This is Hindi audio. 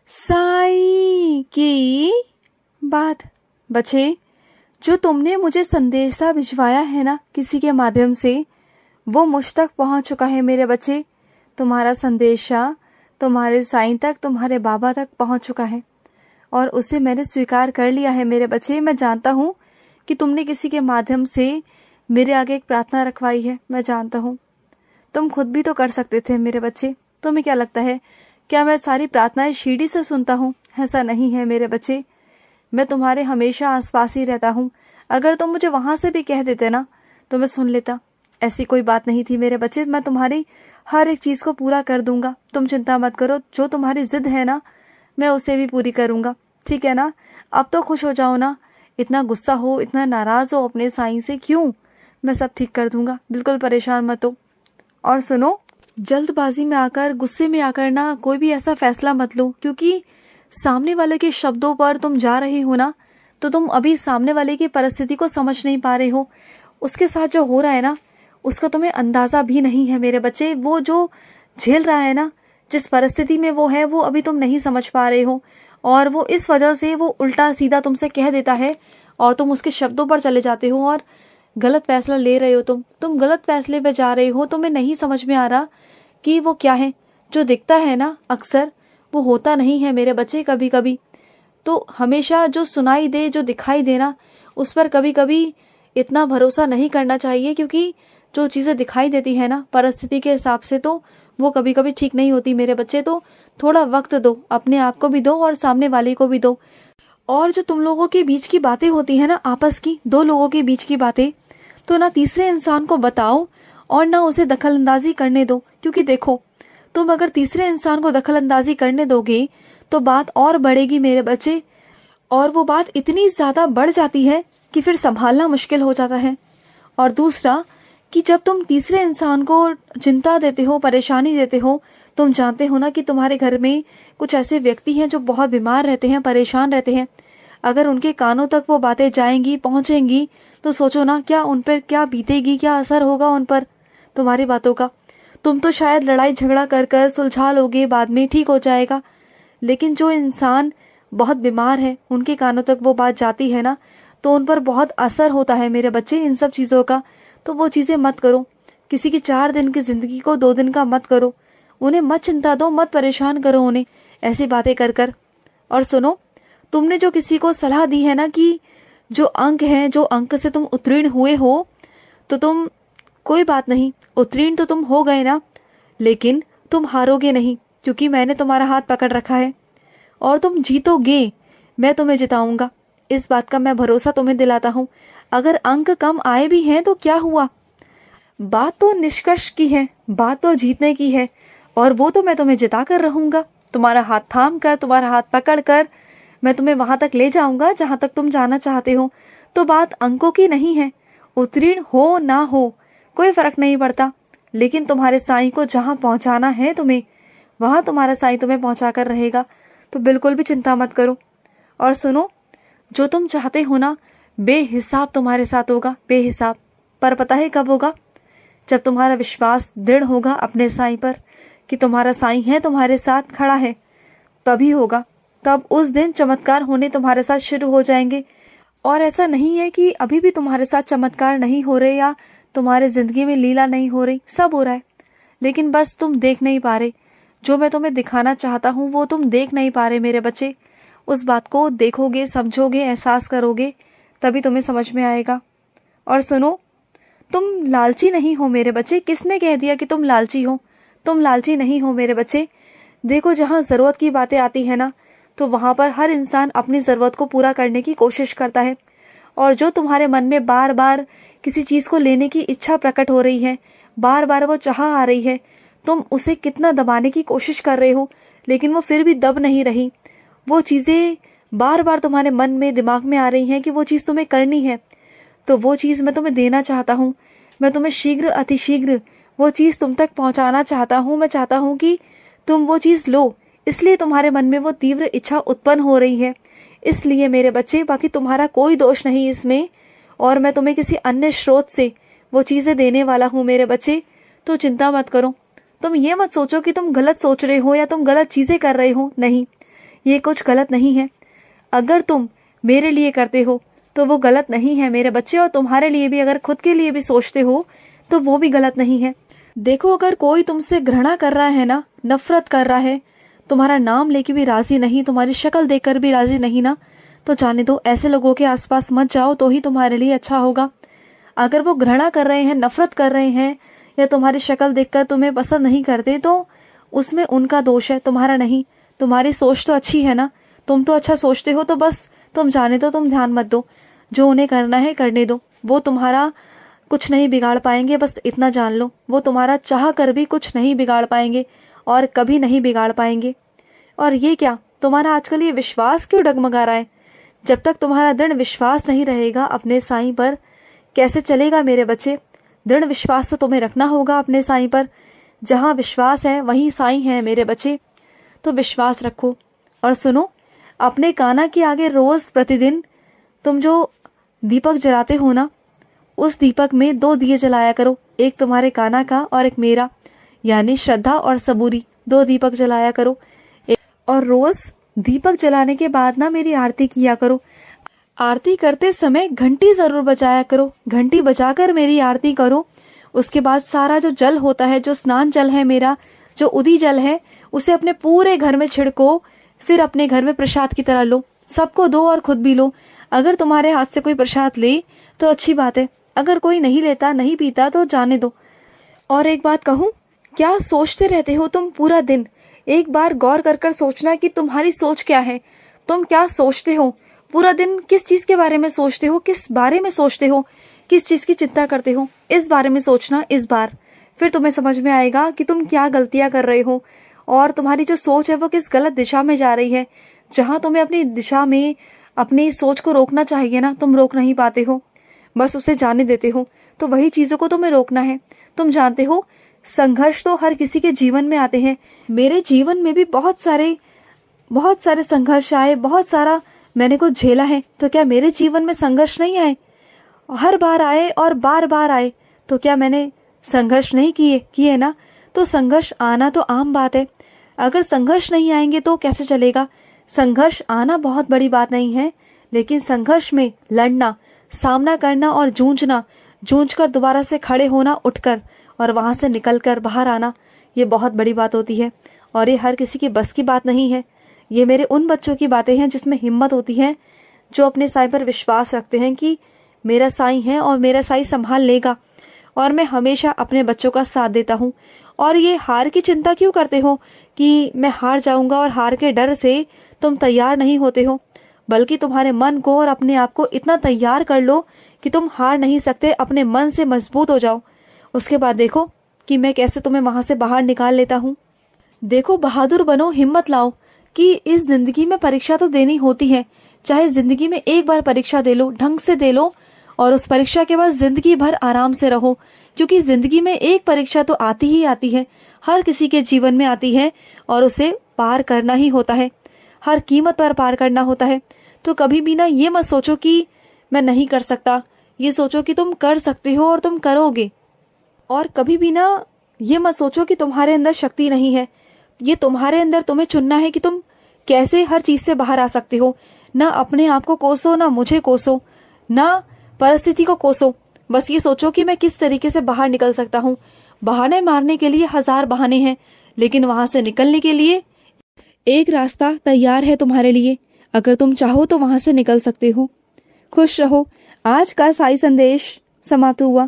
साईं की बात। बच्चे, जो तुमने मुझे संदेशा भिजवाया है ना किसी के माध्यम से, वो मुझ तक पहुंच चुका है मेरे बच्चे। तुम्हारा संदेशा तुम्हारे साईं तक, तुम्हारे बाबा तक पहुंच चुका है और उसे मैंने स्वीकार कर लिया है मेरे बच्चे। मैं जानता हूँ कि तुमने किसी के माध्यम से मेरे आगे एक प्रार्थना रखवाई है। मैं जानता हूँ तुम खुद भी तो कर सकते थे मेरे बच्चे। तुम्हें क्या लगता है, क्या मैं सारी प्रार्थनाएं शीढ़ी से सुनता हूँ? ऐसा नहीं है मेरे बच्चे। मैं तुम्हारे हमेशा आसपास ही रहता हूँ। अगर तुम मुझे वहां से भी कह देते ना तो मैं सुन लेता। ऐसी कोई बात नहीं थी मेरे बच्चे। मैं तुम्हारी हर एक चीज को पूरा कर दूंगा, तुम चिंता मत करो। जो तुम्हारी जिद है ना, मैं उसे भी पूरी करूंगा, ठीक है ना? अब तो खुश हो जाओ ना। इतना गुस्सा हो, इतना नाराज हो अपने साईं से क्यों? मैं सब ठीक कर दूंगा, बिल्कुल परेशान मत हो। और सुनो, जल्दबाजी में आकर, गुस्से में आकर ना कोई भी ऐसा फैसला मत लो, क्योंकि सामने वाले के शब्दों पर तुम जा रहे हो ना, तो तुम अभी सामने वाले की परिस्थिति को समझ नहीं पा रहे हो। उसके साथ जो हो रहा है ना, उसका तुम्हें अंदाजा भी नहीं है मेरे बच्चे। वो जो झेल रहा है ना, जिस परिस्थिति में वो है, वो अभी तुम नहीं समझ पा रहे हो। और वो इस वजह से वो उल्टा सीधा तुमसे कह देता है और तुम उसके शब्दों पर चले जाते हो और गलत फैसला ले रहे हो। तुम गलत फैसले पे जा रहे हो। तुम्हें नहीं समझ में आ रहा कि वो क्या है। जो दिखता है ना, अक्सर वो होता नहीं है मेरे बच्चे। कभी कभी तो हमेशा जो सुनाई दे, जो दिखाई देना, उस पर कभी कभी इतना भरोसा नहीं करना चाहिए, क्योंकि जो चीजें दिखाई देती है ना परिस्थिति के हिसाब से, तो वो कभी कभी ठीक नहीं होती मेरे बच्चे। तो थोड़ा वक्त दो, अपने आप को भी दो और सामने वाले को भी दो। और जो तुम लोगों के बीच की बातें होती है ना, आपस की, दो लोगों के बीच की बातें, तो ना तीसरे इंसान को बताओ और ना उसे दखल अंदाजी करने दो। क्योंकि देखो, तुम अगर तीसरे इंसान को दखल अंदाजी करने दोगे तो बात और बढ़ेगी मेरे बच्चे, और वो बात इतनी ज्यादा बढ़ जाती है कि फिर संभालना मुश्किल हो जाता है। और दूसरा कि जब तुम तीसरे इंसान को चिंता देते हो, परेशानी देते हो, तुम जानते हो ना कि तुम्हारे घर में कुछ ऐसे व्यक्ति हैं जो बहुत बीमार रहते हैं, परेशान रहते हैं। अगर उनके कानों तक वो बातें जाएंगी, पहुंचेंगी, तो सोचो ना क्या उन पर क्या बीतेगी, क्या असर होगा उन पर तुम्हारी बातों का। तुम तो शायद लड़ाई झगड़ा कर कर सुलझा लोगे, बाद में ठीक हो जाएगा। लेकिन जो इंसान बहुत बीमार है, उनके कानों तक वो बात जाती है ना, तो उन पर बहुत असर होता है मेरे बच्चे इन सब चीज़ों का। तो वो चीज़ें मत करो। किसी की 4 दिन की जिंदगी को 2 दिन का मत करो। उन्हें मत चिंता दो, मत परेशान करो उन्हें ऐसी बातें कर कर। और सुनो, तुमने जो किसी को सलाह दी है ना कि जो अंक है, जो अंक से तुम उत्तीर्ण हुए हो, तो तुम, कोई बात नहीं, उत्तीर्ण तो तुम हो गए ना, लेकिन तुम हारोगे नहीं, क्योंकि मैंने तुम्हारा हाथ पकड़ रखा है और तुम जीतोगे। मैं तुम्हें जिताऊंगा, इस बात का मैं भरोसा तुम्हें दिलाता हूँ। अगर अंक कम आए भी हैं तो क्या हुआ, बात तो निष्कर्ष की है, बात तो जीतने की है, और वो तो मैं तुम्हें जिता कर रहूंगा। तुम्हारा हाथ थाम कर, तुम्हारा हाथ पकड़ कर मैं तुम्हें वहां तक ले जाऊंगा जहां तक तुम जाना चाहते हो। तो बात अंकों की नहीं है। उत्तीर्ण हो ना हो कोई फर्क नहीं पड़ता, लेकिन तुम्हारे साईं को जहां पहुंचाना है तुम्हें, वहां तुम्हारा साईं तुम्हें पहुंचा कर रहेगा। तो बिल्कुल भी चिंता मत करो। और सुनो, जो तुम चाहते हो ना, बेहिसाब तुम्हारे साथ होगा, बेहिसाब। पर पता है कब होगा? जब तुम्हारा विश्वास दृढ़ होगा अपने साईं पर कि तुम्हारा साईं है, तुम्हारे साथ खड़ा है, तभी होगा। तब उस दिन चमत्कार होने तुम्हारे साथ शुरू हो जाएंगे। और ऐसा नहीं है कि अभी भी तुम्हारे साथ चमत्कार नहीं हो रहे या तुम्हारे जिंदगी में लीला नहीं हो रही, सब हो रहा है, लेकिन बस तुम देख नहीं पा रहे। जो मैं तुम्हें दिखाना चाहता हूँ वो तुम देख नहीं पा रहे मेरे बच्चे। उस बात को देखोगे, समझोगे, एहसास करोगे, तभी तुम्हें समझ में आएगा। और सुनो, तुम लालची नहीं हो मेरे बच्चे। किसने कह दिया कि तुम लालची हो? तुम लालची नहीं हो मेरे बच्चे। देखो, जहाँ जरूरत की बातें आती है ना, तो वहां पर हर इंसान अपनी जरूरत को पूरा करने की कोशिश करता है। और जो तुम्हारे मन में बार बार किसी चीज को लेने की इच्छा प्रकट हो रही है, बार बार वो चाह आ रही है, तुम उसे कितना दबाने की कोशिश कर रहे हो, लेकिन वो फिर भी दब नहीं रही। वो चीजें बार बार तुम्हारे मन में, दिमाग में आ रही हैं कि वो चीज तुम्हें करनी है। तो वो चीज मैं तुम्हें देना चाहता हूँ। मैं तुम्हें शीघ्र अतिशीघ्र वो चीज तुम तक पहुंचाना चाहता हूँ। मैं चाहता हूँ कि तुम वो चीज लो, इसलिए तुम्हारे मन में वो तीव्र इच्छा उत्पन्न हो रही है। इसलिए मेरे बच्चे, बाकी तुम्हारा कोई दोष नहीं इसमें, और मैं तुम्हें किसी अन्य स्रोत से वो चीजें देने वाला हूँ मेरे बच्चे। तो चिंता मत करो। तुम ये मत सोचो कि तुम गलत सोच रहे हो या तुम गलत चीजें कर रहे हो, नहीं। ये कुछ गलत नहीं है। अगर तुम मेरे लिए करते हो तो वो गलत नहीं है मेरे बच्चे, और तुम्हारे लिए भी अगर खुद के लिए भी सोचते हो तो वो भी गलत नहीं है। देखो, अगर कोई तुमसे घृणा कर रहा है ना, नफरत कर रहा है, तुम्हारा नाम लेके भी राजी नहीं, तुम्हारी शक्ल देखकर भी राजी नहीं ना, तो जाने दो, ऐसे लोगों के आसपास मत जाओ, तो ही तुम्हारे लिए अच्छा होगा। अगर वो घृणा कर रहे हैं, नफरत कर रहे हैं, या तुम्हारी शक्ल देखकर तुम्हें पसंद नहीं करते, तो उसमें उनका दोष है, तुम्हारा नहीं। तुम्हारी सोच तो अच्छी है ना, तुम तो अच्छा सोचते हो, तो बस तुम जाने दो, तुम ध्यान मत दो, जो उन्हें करना है करने दो। वो तुम्हारा कुछ नहीं बिगाड़ पाएंगे, बस इतना जान लो। वो तुम्हारा चाह कर भी कुछ नहीं बिगाड़ पाएंगे और कभी नहीं बिगाड़ पाएंगे। और ये क्या, तुम्हारा आजकल ये विश्वास क्यों डगमगा रहा है? जब तक तुम्हारा दृढ़ विश्वास नहीं रहेगा अपने साईं पर, कैसे चलेगा मेरे बच्चे? दृढ़ विश्वास तो तुम्हें रखना होगा अपने साईं पर। जहाँ विश्वास है वहीं साईं है मेरे बच्चे, तो विश्वास रखो। और सुनो, अपने काना के आगे रोज प्रतिदिन तुम जो दीपक जलाते हो ना, उस दीपक में 2 दिए जलाया करो, एक तुम्हारे काना का और एक मेरा, यानी श्रद्धा और सबूरी। 2 दीपक जलाया करो। और रोज दीपक जलाने के बाद ना मेरी आरती किया करो। आरती करते समय घंटी जरूर बजाया करो, घंटी बजाकर मेरी आरती करो। उसके बाद सारा जो जल होता है, जो स्नान जल है मेरा, जो उदी जल है, उसे अपने पूरे घर में छिड़को। फिर अपने घर में प्रसाद की तरह लो, सबको दो और खुद भी लो। अगर तुम्हारे हाथ से कोई प्रसाद ले तो अच्छी बात है, अगर कोई नहीं लेता, नहीं पीता, तो जाने दो। और एक बात कहूँ, क्या सोचते रहते हो तुम पूरा दिन? एक बार गौर कर कर सोचना कि तुम्हारी सोच क्या है। तुम क्या सोचते हो पूरा दिन? किस चीज के बारे में सोचते हो? किस बारे में सोचते हो? किस चीज की चिंता करते हो? इस बारे में सोचना इस बार, फिर तुम्हें समझ में आएगा कि तुम क्या गलतियां कर रहे हो और तुम्हारी जो सोच है वो किस गलत दिशा में जा रही है। जहां तुम्हें अपनी दिशा में अपनी सोच को रोकना चाहिए ना, तुम रोक नहीं पाते हो, बस उसे जाने देते हो। तो वही चीजों को तुम्हें रोकना है। तुम जानते हो, संघर्ष तो हर किसी के जीवन में आते हैं। मेरे जीवन में भी बहुत सारे संघर्ष आए, बहुत सारा मैंने कुछ झेला है। तो क्या मेरे जीवन में संघर्ष नहीं आए? हर बार आए और बार बार आए। तो क्या मैंने संघर्ष नहीं किए ना? तो संघर्ष आना तो आम बात है। अगर संघर्ष नहीं आएंगे तो कैसे चलेगा? संघर्ष आना बहुत बड़ी बात नहीं है, लेकिन संघर्ष में लड़ना, सामना करना और जूझकर दोबारा से खड़े होना, उठकर, और वहां से निकलकर बाहर आना, ये बहुत बड़ी बात होती है। और ये हर किसी की बस की बात नहीं है। ये मेरे उन बच्चों की बातें हैं जिसमें हिम्मत होती है, जो अपने साईं पर विश्वास रखते हैं कि मेरा साईं है और मेरा साईं संभाल लेगा। और मैं हमेशा अपने बच्चों का साथ देता हूँ। और ये हार की चिंता क्यों करते हो कि मैं हार जाऊंगा, और हार के डर से तुम तैयार नहीं होते हो, बल्कि तुम्हारे मन को और अपने आप को इतना तैयार कर लो कि तुम हार नहीं सकते। अपने मन से मजबूत हो जाओ। उसके बाद देखो कि मैं कैसे तुम्हें वहां से बाहर निकाल लेता हूँ। देखो, बहादुर बनो, हिम्मत लाओ कि इस जिंदगी में परीक्षा तो देनी होती है। चाहे जिंदगी में एक बार परीक्षा दे लो, ढंग से दे लो, और उस परीक्षा के बाद जिंदगी भर आराम से रहो। क्योंकि जिंदगी में एक परीक्षा तो आती ही आती है, हर किसी के जीवन में आती है, और उसे पार करना ही होता है, हर कीमत पर पार करना होता है। तो कभी भी ना ये मत सोचो कि मैं नहीं कर सकता, ये सोचो कि तुम कर सकते हो और तुम करोगे। और कभी भी ना ये मत सोचो कि तुम्हारे अंदर शक्ति नहीं है। ये तुम्हारे अंदर, तुम्हें चुनना है कि तुम कैसे हर चीज से बाहर आ सकते हो। ना अपने आप को कोसो, ना मुझे कोसो, ना परिस्थिति को कोसो। बस ये सोचो कि मैं किस तरीके से बाहर निकल सकता हूँ। बहाने मारने के लिए 1000 बहाने हैं, लेकिन वहां से निकलने के लिए एक रास्ता तैयार है तुम्हारे लिए। अगर तुम चाहो तो वहां से निकल सकते हो। खुश रहो। आज का साई संदेश समाप्त हुआ।